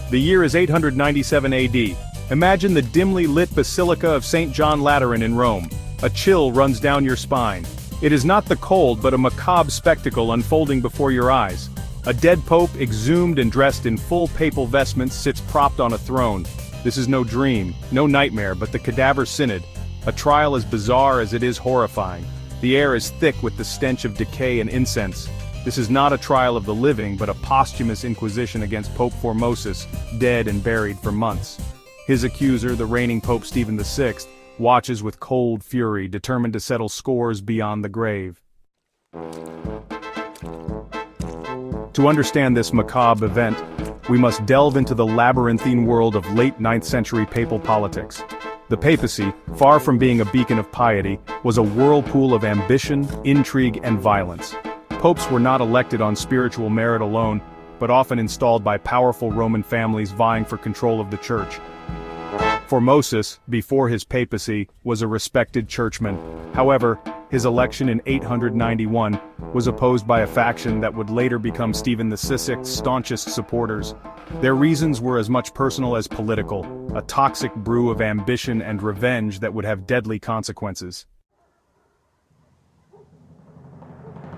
The year is 897 AD. Imagine the dimly lit Basilica of St. John Lateran in Rome. A chill runs down your spine. It is not the cold but a macabre spectacle unfolding before your eyes. A dead pope, exhumed and dressed in full papal vestments, sits propped on a throne. This is no dream, no nightmare, but the Cadaver Synod. A trial as bizarre as it is horrifying. The air is thick with the stench of decay and incense. This is not a trial of the living, but a posthumous inquisition against Pope Formosus, dead and buried for months. His accuser, the reigning Pope Stephen VI, watches with cold fury, determined to settle scores beyond the grave. To understand this macabre event, we must delve into the labyrinthine world of late 9th century papal politics. The papacy, far from being a beacon of piety, was a whirlpool of ambition, intrigue, and violence. Popes were not elected on spiritual merit alone, but often installed by powerful Roman families vying for control of the church. Formosus, before his papacy, was a respected churchman. However, his election in 891 was opposed by a faction that would later become Stephen VI's staunchest supporters. Their reasons were as much personal as political, a toxic brew of ambition and revenge that would have deadly consequences.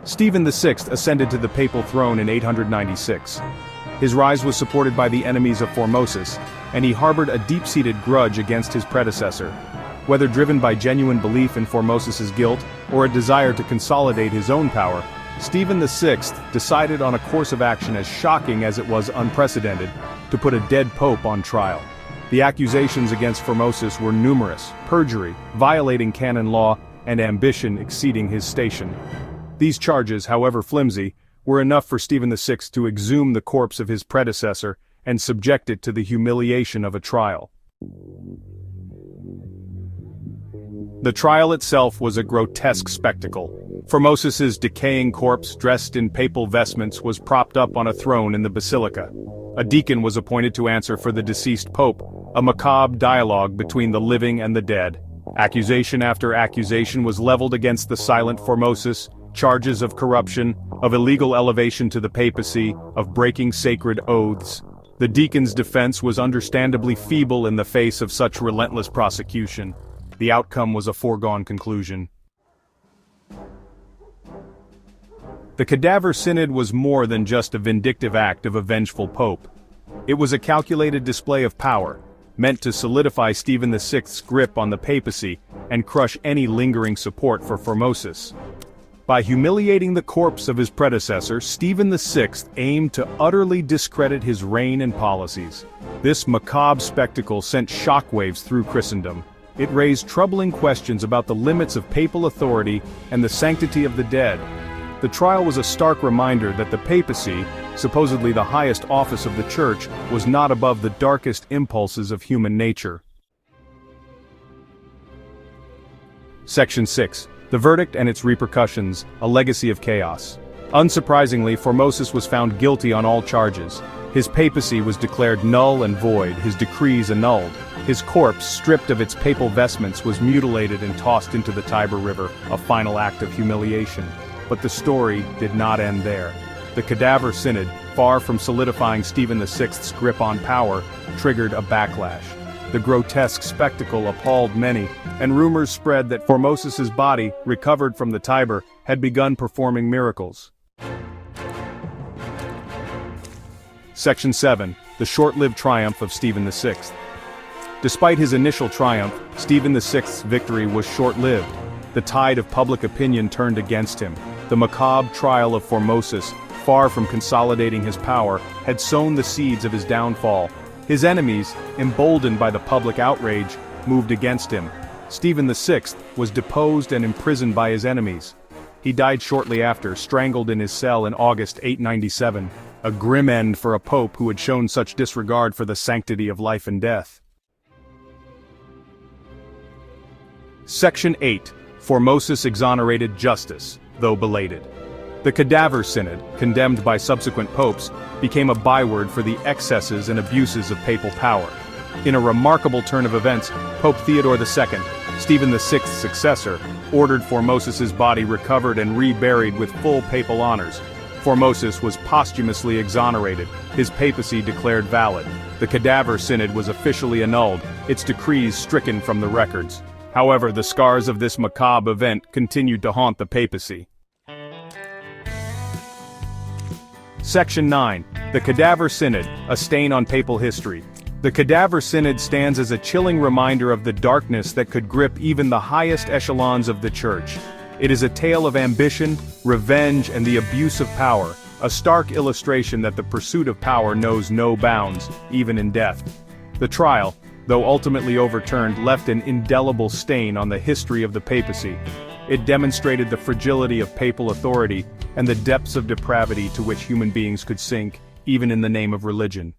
Stephen VI ascended to the papal throne in 896. His rise was supported by the enemies of Formosus, and he harbored a deep-seated grudge against his predecessor. Whether driven by genuine belief in Formosus's guilt, or a desire to consolidate his own power, Stephen VI decided on a course of action as shocking as it was unprecedented, to put a dead pope on trial. The accusations against Formosus were numerous: perjury, violating canon law, and ambition exceeding his station. These charges, however flimsy, were enough for Stephen VI to exhume the corpse of his predecessor and subject it to the humiliation of a trial. The trial itself was a grotesque spectacle. Formosus's decaying corpse, dressed in papal vestments, was propped up on a throne in the basilica. A deacon was appointed to answer for the deceased pope, a macabre dialogue between the living and the dead. Accusation after accusation was leveled against the silent Formosus: charges of corruption, of illegal elevation to the papacy, of breaking sacred oaths. The deacon's defense was understandably feeble in the face of such relentless prosecution. The outcome was a foregone conclusion. The Cadaver Synod was more than just a vindictive act of a vengeful pope. It was a calculated display of power, meant to solidify Stephen VI's grip on the papacy and crush any lingering support for Formosus. By humiliating the corpse of his predecessor, Stephen VI aimed to utterly discredit his reign and policies. This macabre spectacle sent shockwaves through Christendom. It raised troubling questions about the limits of papal authority and the sanctity of the dead. The trial was a stark reminder that the papacy, supposedly the highest office of the church, was not above the darkest impulses of human nature. Section 6. The verdict and its repercussions, a legacy of chaos. Unsurprisingly, Formosus was found guilty on all charges. His papacy was declared null and void, his decrees annulled. His corpse, stripped of its papal vestments, was mutilated and tossed into the Tiber River, a final act of humiliation. But the story did not end there. The Cadaver Synod, far from solidifying Stephen VI's grip on power, triggered a backlash. The grotesque spectacle appalled many, and rumors spread that Formosus's body, recovered from the Tiber, had begun performing miracles. Section 7. The short-lived triumph of Stephen VI. Despite his initial triumph, Stephen VI's victory was short-lived. The tide of public opinion turned against him. The macabre trial of Formosus, far from consolidating his power, had sown the seeds of his downfall. His enemies, emboldened by the public outrage, moved against him. Stephen VI was deposed and imprisoned by his enemies. He died shortly after, strangled in his cell in August 897, a grim end for a pope who had shown such disregard for the sanctity of life and death. Section 8. Formosus exonerated justice, though belated. The Cadaver Synod, condemned by subsequent popes, became a byword for the excesses and abuses of papal power. In a remarkable turn of events, Pope Theodore II, Stephen VI's successor, ordered Formosus's body recovered and reburied with full papal honors. Formosus was posthumously exonerated, his papacy declared valid. The Cadaver Synod was officially annulled, its decrees stricken from the records. However, the scars of this macabre event continued to haunt the papacy. Section 9. The Cadaver Synod, a stain on papal history. The Cadaver Synod stands as a chilling reminder of the darkness that could grip even the highest echelons of the Church. It is a tale of ambition, revenge, and the abuse of power, a stark illustration that the pursuit of power knows no bounds, even in death. The trial, though ultimately overturned, left an indelible stain on the history of the papacy. It demonstrated the fragility of papal authority and the depths of depravity to which human beings could sink, even in the name of religion.